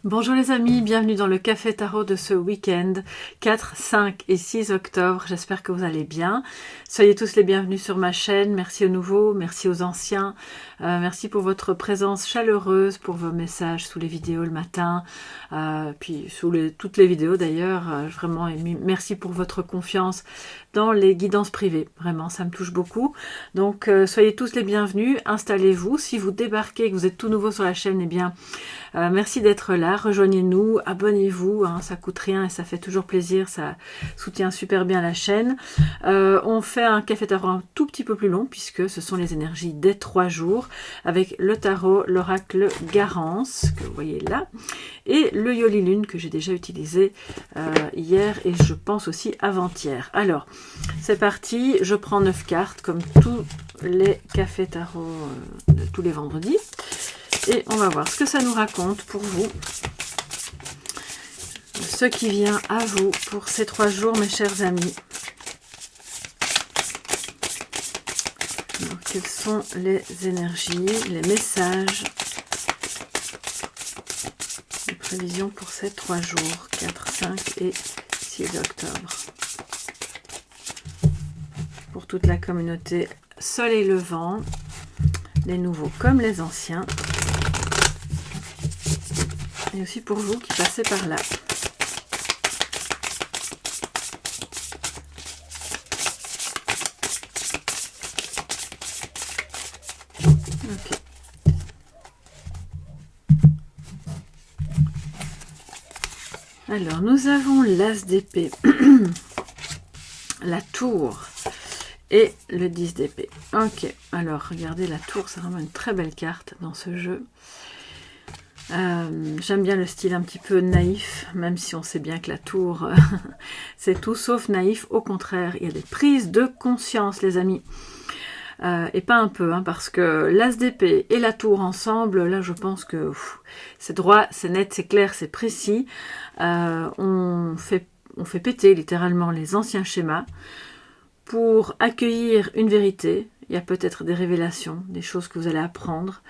Bonjour les amis, bienvenue dans le Café Tarot de ce week-end 4, 5 et 6 octobre. J'espère que vous allez bien. Soyez tous les bienvenus sur ma chaîne. Merci aux nouveaux, merci aux anciens. Merci pour votre présence chaleureuse, pour vos messages sous les vidéos le matin, puis sous toutes les vidéos d'ailleurs. Vraiment, merci pour votre confiance dans les guidances privées. Vraiment, ça me touche beaucoup. Donc, soyez tous les bienvenus. Installez-vous. Si vous débarquez, que vous êtes tout nouveau sur la chaîne, eh bien, merci d'être là, rejoignez-nous, abonnez-vous, hein, ça coûte rien et ça fait toujours plaisir, ça soutient super bien la chaîne. On fait un café tarot un tout petit peu plus long puisque ce sont les énergies des 3 jours avec le tarot, l'oracle Garance que vous voyez là et le Yoli Lune que j'ai déjà utilisé hier et je pense aussi avant-hier. Alors, c'est parti, je prends 9 cartes comme tous les cafés tarot de tous les vendredis. Et on va voir ce que ça nous raconte pour vous. Ce qui vient à vous pour ces 3 jours, mes chers amis. Alors, quelles sont les énergies, les messages, les prévisions pour ces 3 jours, 4, 5 et 6 octobre. Pour toute la communauté Soleil Levant, les nouveaux comme les anciens. Et aussi pour vous qui passez par là. Ok. Alors, nous avons l'As d'épée, la tour et le 10 d'épée. Ok, alors regardez la tour, c'est vraiment une très belle carte dans ce jeu. J'aime bien le style un petit peu naïf, même si on sait bien que la tour, c'est tout sauf naïf. Au contraire, il y a des prises de conscience, les amis. Et pas un peu, hein, parce que l'As d'épée et la tour ensemble, là je pense que c'est droit, c'est net, c'est clair, c'est précis. On fait péter littéralement les anciens schémas pour accueillir une vérité. Il y a peut-être des révélations, des choses que vous allez apprendre.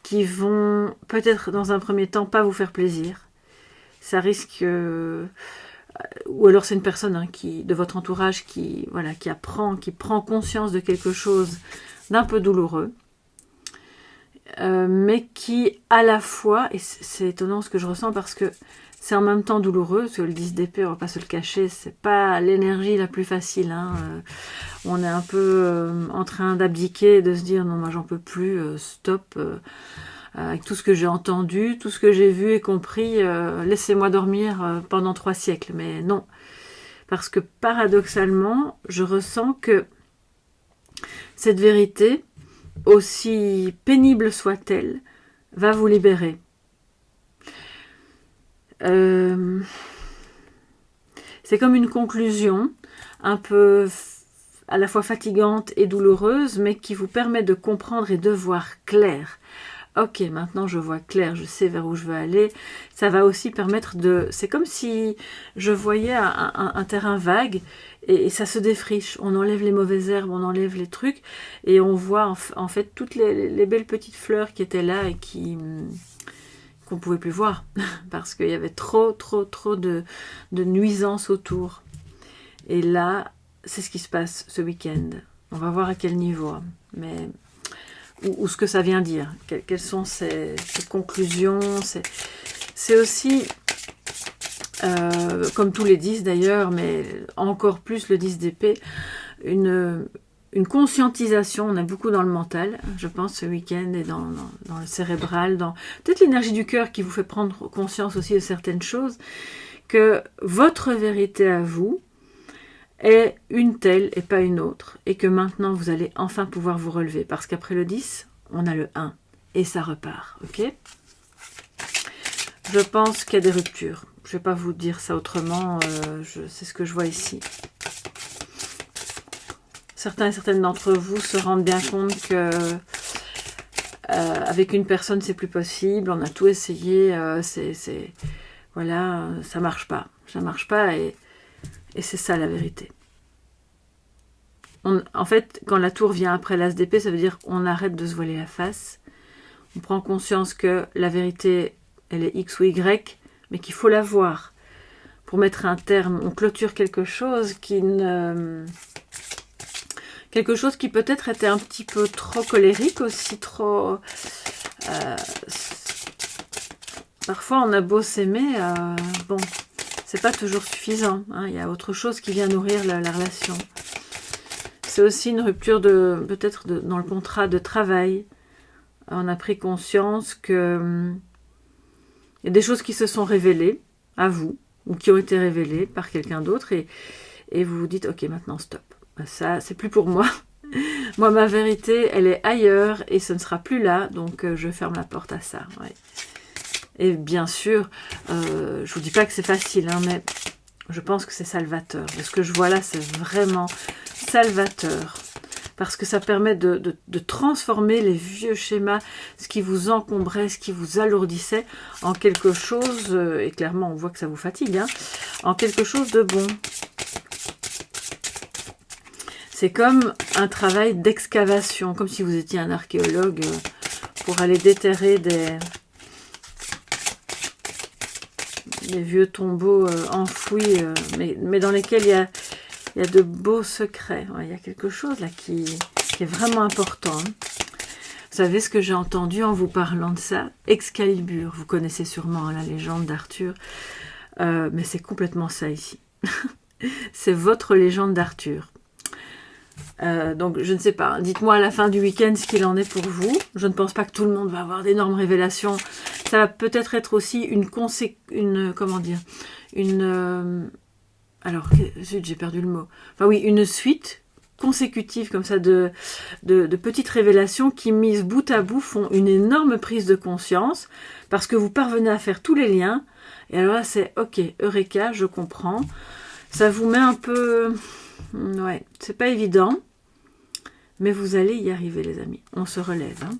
Qui vont peut-être dans un premier temps pas vous faire plaisir. Ça risque... ou alors c'est une personne hein, de votre entourage qui prend conscience de quelque chose d'un peu douloureux. Mais qui à la fois, et c'est étonnant ce que je ressens parce que c'est en même temps douloureux, parce que le 10 d'épée, on va pas se le cacher, c'est pas l'énergie la plus facile. Hein. On est un peu en train d'abdiquer et de se dire non, moi j'en peux plus, stop. Avec tout ce que j'ai entendu, tout ce que j'ai vu et compris, laissez-moi dormir pendant 3 siècles. Mais non, parce que paradoxalement, je ressens que cette vérité, aussi pénible soit-elle, va vous libérer. C'est comme une conclusion un peu à la fois fatigante et douloureuse, mais qui vous permet de comprendre et de voir clair. Ok, maintenant je vois clair, je sais vers où je veux aller. Ça va aussi permettre de... C'est comme si je voyais un terrain vague et ça se défriche. On enlève les mauvaises herbes, on enlève les trucs et on voit en fait toutes les belles petites fleurs qui étaient là et qu'on ne pouvait plus voir parce qu'il y avait trop de nuisances autour. Et là, c'est ce qui se passe ce week-end. On va voir à quel niveau, hein. Mais... ou ce que ça vient dire, quelles sont ces conclusions. C'est aussi, comme tous les 10 d'ailleurs, mais encore plus le 10 d'épée, une conscientisation. On a beaucoup dans le mental, je pense, ce week-end, et dans le cérébral, dans peut-être l'énergie du cœur qui vous fait prendre conscience aussi de certaines choses, que votre vérité à vous est une telle et pas une autre, et que maintenant vous allez enfin pouvoir vous relever, parce qu'après le 10, on a le 1, et ça repart, ok? Je pense qu'il y a des ruptures, je ne vais pas vous dire ça autrement, c'est ce que je vois ici. Certains et certaines d'entre vous se rendent bien compte que avec une personne c'est plus possible, on a tout essayé, voilà, ça marche pas, et c'est ça la vérité. En fait, quand la tour vient après l'as d'épée, ça veut dire qu'on arrête de se voiler la face, On prend conscience que la vérité, elle est X ou Y, mais qu'il faut la voir. Pour mettre un terme, on clôture quelque chose qui peut-être était un petit peu trop colérique aussi, trop... parfois on a beau s'aimer, bon, c'est pas toujours suffisant, hein, il y a autre chose qui vient nourrir la relation. C'est aussi une rupture peut-être dans le contrat de travail. On a pris conscience que il y a des choses qui se sont révélées à vous, ou qui ont été révélées par quelqu'un d'autre, et vous vous dites, ok, maintenant stop, ça c'est plus pour moi. Moi, ma vérité, elle est ailleurs, et ce ne sera plus là, donc je ferme la porte à ça. Ouais. Et bien sûr, je vous dis pas que c'est facile, hein, mais je pense que c'est salvateur. De ce que je vois là, c'est vraiment salvateur. Parce que ça permet de transformer les vieux schémas, ce qui vous encombrait, ce qui vous alourdissait, en quelque chose, et clairement on voit que ça vous fatigue, hein, en quelque chose de bon. C'est comme un travail d'excavation, comme si vous étiez un archéologue pour aller déterrer des vieux tombeaux enfouis, mais dans lesquels il y a de beaux secrets. Ouais, il y a quelque chose là qui est vraiment important. Hein. Vous savez ce que j'ai entendu en vous parlant de ça? Excalibur, vous connaissez sûrement la légende d'Arthur, mais c'est complètement ça ici. C'est votre légende d'Arthur. Donc je ne sais pas, dites-moi à la fin du week-end ce qu'il en est pour vous. Je ne pense pas que tout le monde va avoir d'énormes révélations. Ça va peut-être être aussi alors, zut, j'ai perdu le mot. Enfin oui, une suite consécutive comme ça de petites révélations qui, mises bout à bout, font une énorme prise de conscience parce que vous parvenez à faire tous les liens. Et alors là, c'est ok, Eureka, je comprends. Ça vous met un peu... Ouais, c'est pas évident. Mais vous allez y arriver, les amis. On se relève. Hein.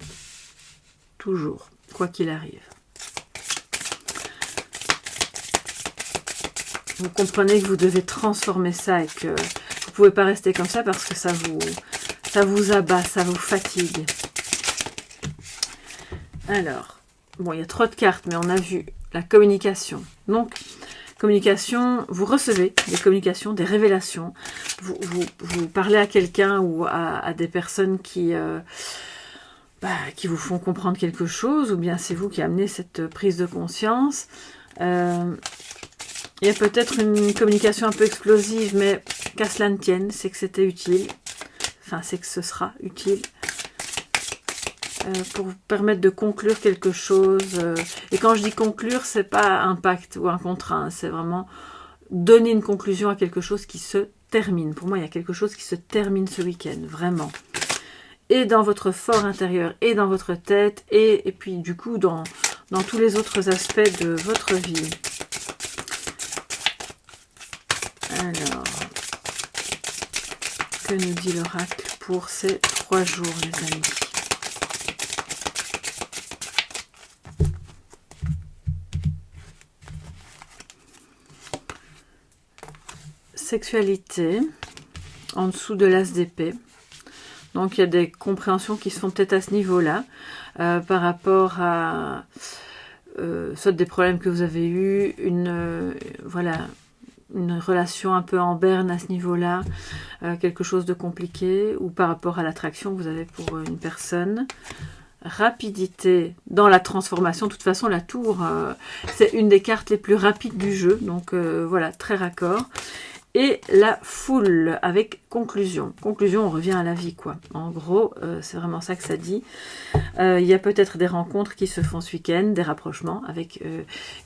Toujours, quoi qu'il arrive. Vous comprenez que vous devez transformer ça et que vous ne pouvez pas rester comme ça parce que ça vous abat, ça vous fatigue. Alors, bon, il y a trop de cartes, mais on a vu la communication. Donc, communication, vous recevez des communications, des révélations. Vous parlez à quelqu'un ou à des personnes qui vous font comprendre quelque chose, ou bien c'est vous qui amenez cette prise de conscience. Il y a peut-être une communication un peu explosive, mais qu'à cela ne tienne, c'est que c'était utile. Enfin, c'est que ce sera utile pour vous permettre de conclure quelque chose. Et quand je dis conclure, c'est pas un pacte ou un contrat, hein, c'est vraiment donner une conclusion à quelque chose qui se termine. Pour moi, il y a quelque chose qui se termine ce week-end, vraiment. Et dans votre fort intérieur, et dans votre tête, et puis du coup, dans tous les autres aspects de votre vie. Alors, que nous dit l'oracle pour ces 3 jours, les amis? Sexualité, en dessous de l'as d'épée. Donc, il y a des compréhensions qui se font peut-être à ce niveau-là, par rapport à soit des problèmes que vous avez eus, une relation un peu en berne à ce niveau-là, quelque chose de compliqué, ou par rapport à l'attraction que vous avez pour une personne. Rapidité dans la transformation. De toute façon, la tour, c'est une des cartes les plus rapides du jeu. Donc voilà, très raccord. Et la foule avec conclusion. Conclusion, on revient à la vie, quoi. En gros, c'est vraiment ça que ça dit. Il y a peut-être des rencontres qui se font ce week-end, des rapprochements avec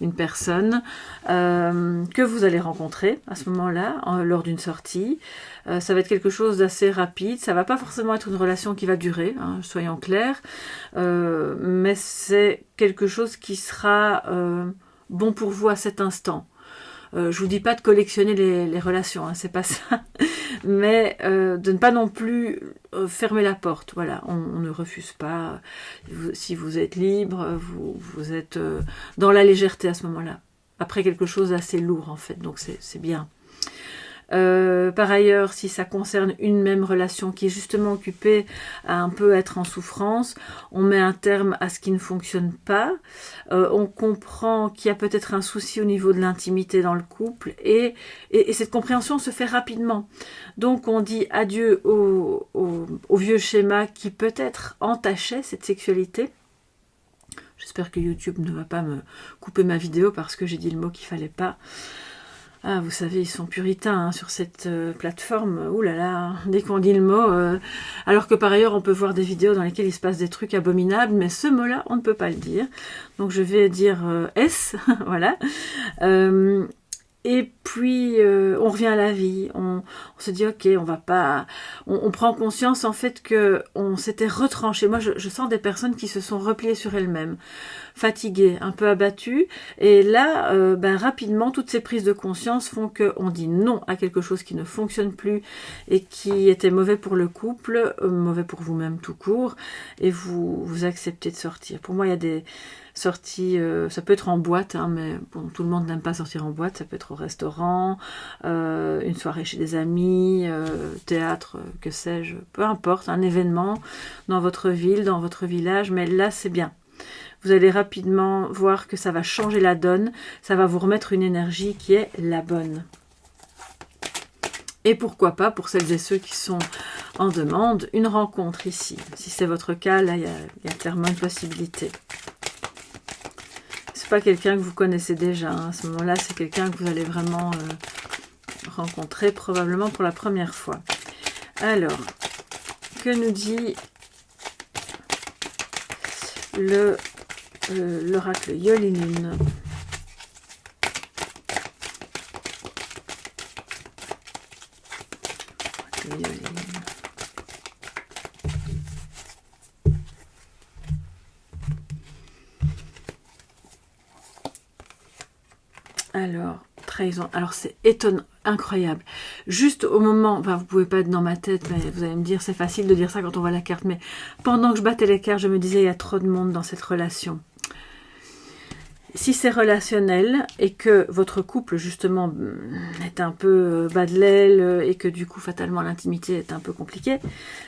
une personne que vous allez rencontrer à ce moment-là, lors d'une sortie. Ça va être quelque chose d'assez rapide. Ça va pas forcément être une relation qui va durer, hein, soyons clairs. Mais c'est quelque chose qui sera bon pour vous à cet instant. Je vous dis pas de collectionner les relations, hein, c'est pas ça, mais de ne pas non plus fermer la porte. Voilà, on ne refuse pas. Si vous êtes libre, vous êtes dans la légèreté à ce moment-là. Après quelque chose d'assez lourd en fait, donc c'est bien. Par ailleurs, si ça concerne une même relation qui est justement occupée à un peu être en souffrance, on met un terme à ce qui ne fonctionne pas. On comprend qu'il y a peut-être un souci au niveau de l'intimité dans le couple et cette compréhension se fait rapidement. Donc on dit adieu au vieux schéma qui peut-être entachait cette sexualité. J'espère que YouTube ne va pas me couper ma vidéo parce que j'ai dit le mot qu'il fallait pas. Ah, vous savez, ils sont puritains sur cette plateforme. Ouh là là, dès qu'on dit le mot, alors que par ailleurs, on peut voir des vidéos dans lesquelles il se passe des trucs abominables, mais ce mot-là, on ne peut pas le dire. Donc je vais dire S, voilà. Et puis, on revient à la vie, on se dit, ok, on va pas... On prend conscience, en fait, qu'on s'était retranché. Moi, je sens des personnes qui se sont repliées sur elles-mêmes, fatiguées, un peu abattues. Et là, rapidement, toutes ces prises de conscience font qu'on dit non à quelque chose qui ne fonctionne plus et qui était mauvais pour le couple, mauvais pour vous-même tout court, et vous acceptez de sortir. Pour moi, il y a des... sortie, ça peut être en boîte, hein, mais bon, tout le monde n'aime pas sortir en boîte, ça peut être au restaurant, une soirée chez des amis, théâtre, que sais-je, peu importe, un événement dans votre ville, dans votre village, mais là c'est bien. Vous allez rapidement voir que ça va changer la donne, ça va vous remettre une énergie qui est la bonne. Et pourquoi pas, pour celles et ceux qui sont en demande, une rencontre ici. Si c'est votre cas, là il y a clairement une possibilité. Pas quelqu'un que vous connaissez déjà, hein. À ce moment-là, c'est quelqu'un que vous allez vraiment rencontrer probablement pour la première fois. Alors, que nous dit l'oracle Yolinun? Alors, trahison. Alors, c'est étonnant, incroyable. Juste au moment, enfin, vous pouvez pas être dans ma tête, mais vous allez me dire, c'est facile de dire ça quand on voit la carte, mais pendant que je battais les cartes, je me disais, il y a trop de monde dans cette relation. Si c'est relationnel et que votre couple justement est un peu bas de l'aile et que du coup fatalement l'intimité est un peu compliquée,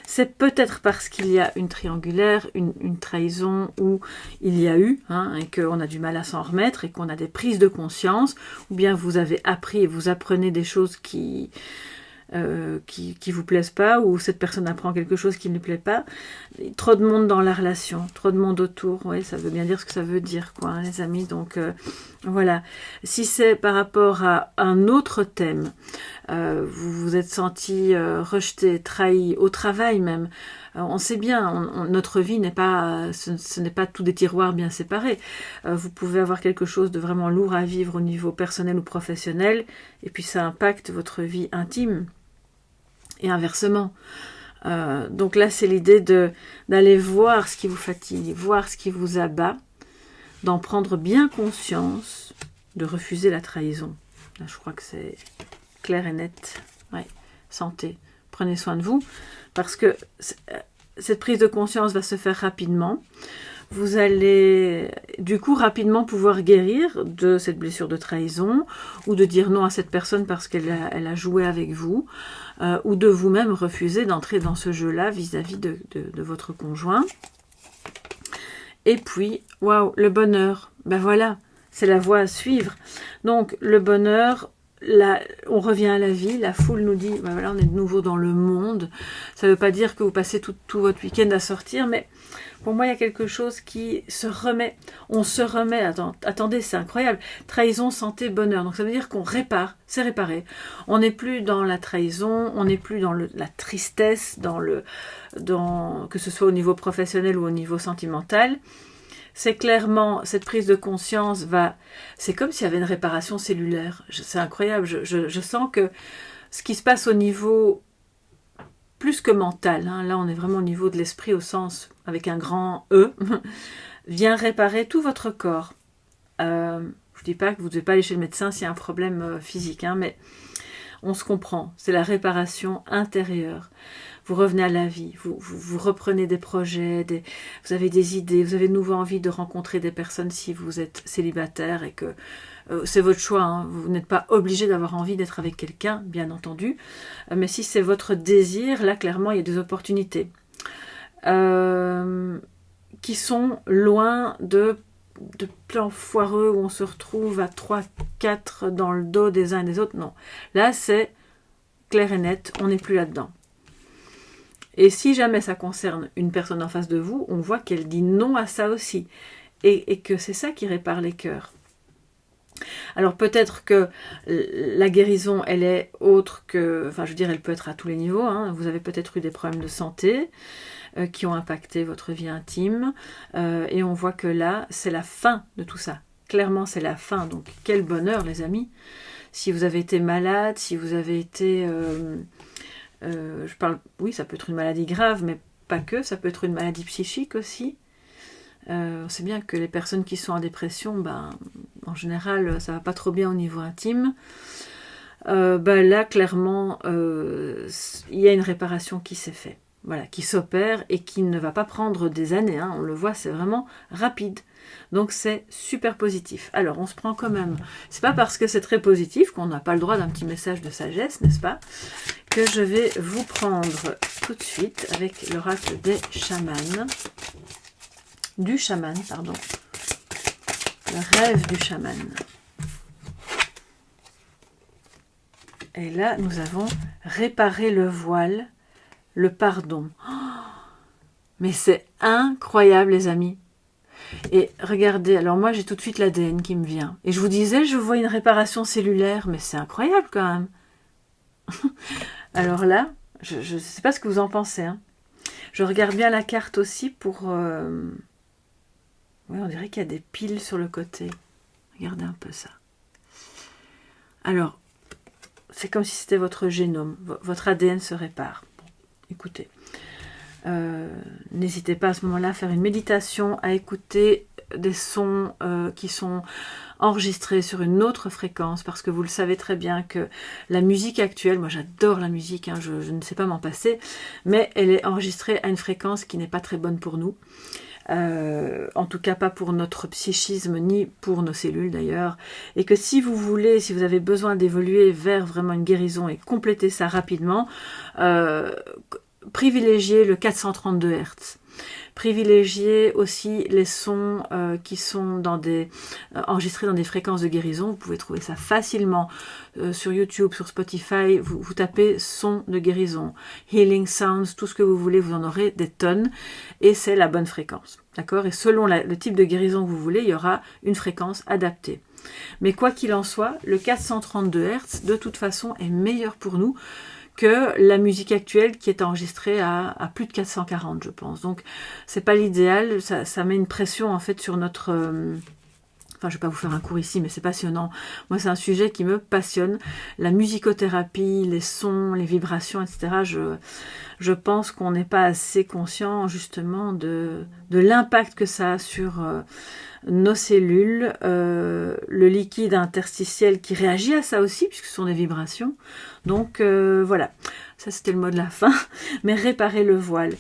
c'est peut-être parce qu'il y a une triangulaire, une trahison où il y a eu, hein, et qu'on a du mal à s'en remettre et qu'on a des prises de conscience, ou bien vous avez appris et vous apprenez des choses qui vous plaisent pas, ou cette personne apprend quelque chose qui ne lui plaît pas. Trop de monde dans la relation, trop de monde autour, ouais, ça veut bien dire ce que ça veut dire, quoi, hein, les amis. Donc voilà. Si c'est par rapport à un autre thème, vous vous êtes senti rejeté, trahi, au travail même, on sait bien, notre vie n'est pas, ce n'est pas tous des tiroirs bien séparés. Vous pouvez avoir quelque chose de vraiment lourd à vivre au niveau personnel ou professionnel, et puis ça impacte votre vie intime. Et inversement. Donc là, c'est l'idée d'aller voir ce qui vous fatigue, voir ce qui vous abat, d'en prendre bien conscience, de refuser la trahison. Là, je crois que c'est clair et net. Ouais. Santé. Prenez soin de vous, parce que cette prise de conscience va se faire rapidement. Vous allez du coup rapidement pouvoir guérir de cette blessure de trahison, ou de dire non à cette personne parce qu'elle a joué avec vous, ou de vous-même refuser d'entrer dans ce jeu-là vis-à-vis de votre conjoint. Et puis, waouh, le bonheur, ben voilà, c'est la voie à suivre. Donc le bonheur, là, on revient à la vie, la foule nous dit, ben voilà, on est de nouveau dans le monde. Ça ne veut pas dire que vous passez tout votre week-end à sortir, mais pour moi, il y a quelque chose qui se remet. On se remet. Attendez, c'est incroyable. Trahison, santé, bonheur. Donc ça veut dire qu'on répare. C'est réparé. On n'est plus dans la trahison. On n'est plus dans la tristesse, que ce soit au niveau professionnel ou au niveau sentimental. C'est clairement, cette prise de conscience va... C'est comme s'il y avait une réparation cellulaire. C'est incroyable. Je sens que ce qui se passe au niveau... plus que mental, hein, là on est vraiment au niveau de l'esprit au sens, avec un grand E, vient réparer tout votre corps. Je ne dis pas que vous ne devez pas aller chez le médecin s'il y a un problème physique, hein, mais on se comprend, c'est la réparation intérieure. vous revenez à la vie, vous reprenez des projets, vous avez des idées, vous avez de nouveau envie de rencontrer des personnes si vous êtes célibataire et que c'est votre choix, hein, vous n'êtes pas obligé d'avoir envie d'être avec quelqu'un, bien entendu, mais si c'est votre désir, là clairement il y a des opportunités qui sont loin de plans foireux où on se retrouve à 3, 4 dans le dos des uns et des autres. Non, là c'est clair et net, on n'est plus là-dedans. Et si jamais ça concerne une personne en face de vous, on voit qu'elle dit non à ça aussi. Et que c'est ça qui répare les cœurs. Alors peut-être que la guérison, elle est autre que... Enfin, je veux dire, elle peut être à tous les niveaux. Hein. Vous avez peut-être eu des problèmes de santé qui ont impacté votre vie intime. Et on voit que là, c'est la fin de tout ça. Clairement, c'est la fin. Donc, quel bonheur, les amis. Si vous avez été malade, si vous avez été... oui, ça peut être une maladie grave, mais pas que. Ça peut être une maladie psychique aussi. On sait bien que les personnes qui sont en dépression, en général, ça va pas trop bien au niveau intime. Là, clairement, il y a une réparation qui s'est faite, voilà, qui s'opère et qui ne va pas prendre des années. Hein, on le voit, c'est vraiment rapide. Donc c'est super positif. Alors on se prend quand même. C'est pas parce que c'est très positif qu'on n'a pas le droit d'un petit message de sagesse, n'est-ce pas, que je vais vous prendre tout de suite avec l'oracle des chamans. Du chaman, pardon. Le rêve du chaman. Et là, nous avons réparé le voile, le pardon. Oh, mais c'est incroyable, les amis. Et regardez, alors moi, j'ai tout de suite l'ADN qui me vient. Et je vous disais, je vois une réparation cellulaire, mais c'est incroyable quand même. Alors là, je ne sais pas ce que vous en pensez. Hein. Je regarde bien la carte aussi pour... Oui, on dirait qu'il y a des piles sur le côté. Regardez un peu ça. Alors, c'est comme si c'était votre génome. Votre ADN se répare. Bon, écoutez. N'hésitez pas à ce moment-là à faire une méditation, à écouter des sons qui sont enregistrés sur une autre fréquence, parce que vous le savez très bien que la musique actuelle, moi j'adore la musique, hein, je ne sais pas m'en passer, mais elle est enregistrée à une fréquence qui n'est pas très bonne pour nous. En tout cas pas pour notre psychisme ni pour nos cellules d'ailleurs, et que si vous voulez, si vous avez besoin d'évoluer vers vraiment une guérison et compléter ça rapidement, privilégiez le 432 Hz. Privilégiez aussi les sons qui sont enregistrés dans des fréquences de guérison. Vous pouvez trouver ça facilement sur YouTube, sur Spotify. Vous tapez son de guérison, healing sounds, tout ce que vous voulez, vous en aurez des tonnes. Et c'est la bonne fréquence. D'accord ? Et selon le type de guérison que vous voulez, il y aura une fréquence adaptée. Mais quoi qu'il en soit, le 432 Hz, de toute façon, est meilleur pour nous que la musique actuelle qui est enregistrée à plus de 440, je pense. Donc, c'est pas l'idéal, ça met une pression en fait sur notre... Enfin, je vais pas vous faire un cours ici, mais c'est passionnant. Moi, c'est un sujet qui me passionne. La musicothérapie, les sons, les vibrations, etc. Je pense qu'on n'est pas assez conscient, justement, de l'impact que ça a sur nos cellules, le liquide interstitiel qui réagit à ça aussi, puisque ce sont des vibrations. Donc, voilà. Ça, c'était le mot de la fin. Mais réparez le voile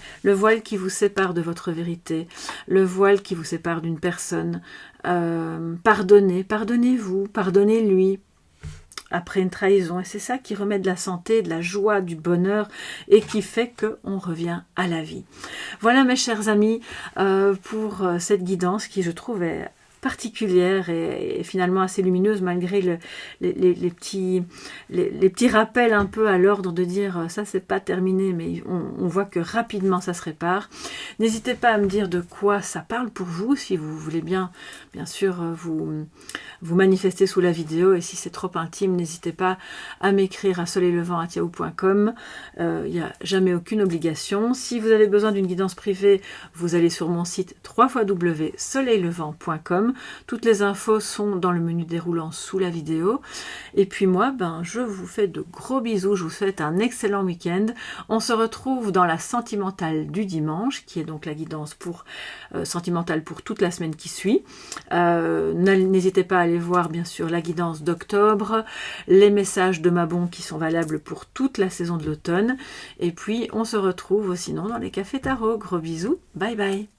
qui vous sépare de votre vérité, le voile qui vous sépare d'une personne. Pardonnez-vous, pardonnez-lui après une trahison. Et c'est ça qui remet de la santé, de la joie, du bonheur et qui fait qu'on revient à la vie. Voilà mes chers amis pour cette guidance qui je trouve est particulière et finalement assez lumineuse malgré les petits rappels un peu à l'ordre de dire ça c'est pas terminé, mais on voit que rapidement ça se répare. N'hésitez pas à me dire de quoi ça parle pour vous, si vous voulez bien sûr vous manifester sous la vidéo, et si c'est trop intime, n'hésitez pas à m'écrire à soleillevent@yahoo.com. Il n'y a jamais aucune obligation. Si vous avez besoin d'une guidance privée, vous allez sur mon site www.soleillevent.com. www.guidancetarot.com. Toutes les infos sont dans le menu déroulant sous la vidéo. Et puis moi, je vous fais de gros bisous, je vous souhaite un excellent week-end. On se retrouve dans la sentimentale du dimanche, qui est donc la guidance pour sentimentale pour toute la semaine qui suit. N'hésitez pas à aller voir bien sûr la guidance d'octobre, les messages de Mabon qui sont valables pour toute la saison de l'automne. Et puis on se retrouve sinon dans les cafés tarot. Gros bisous, bye bye.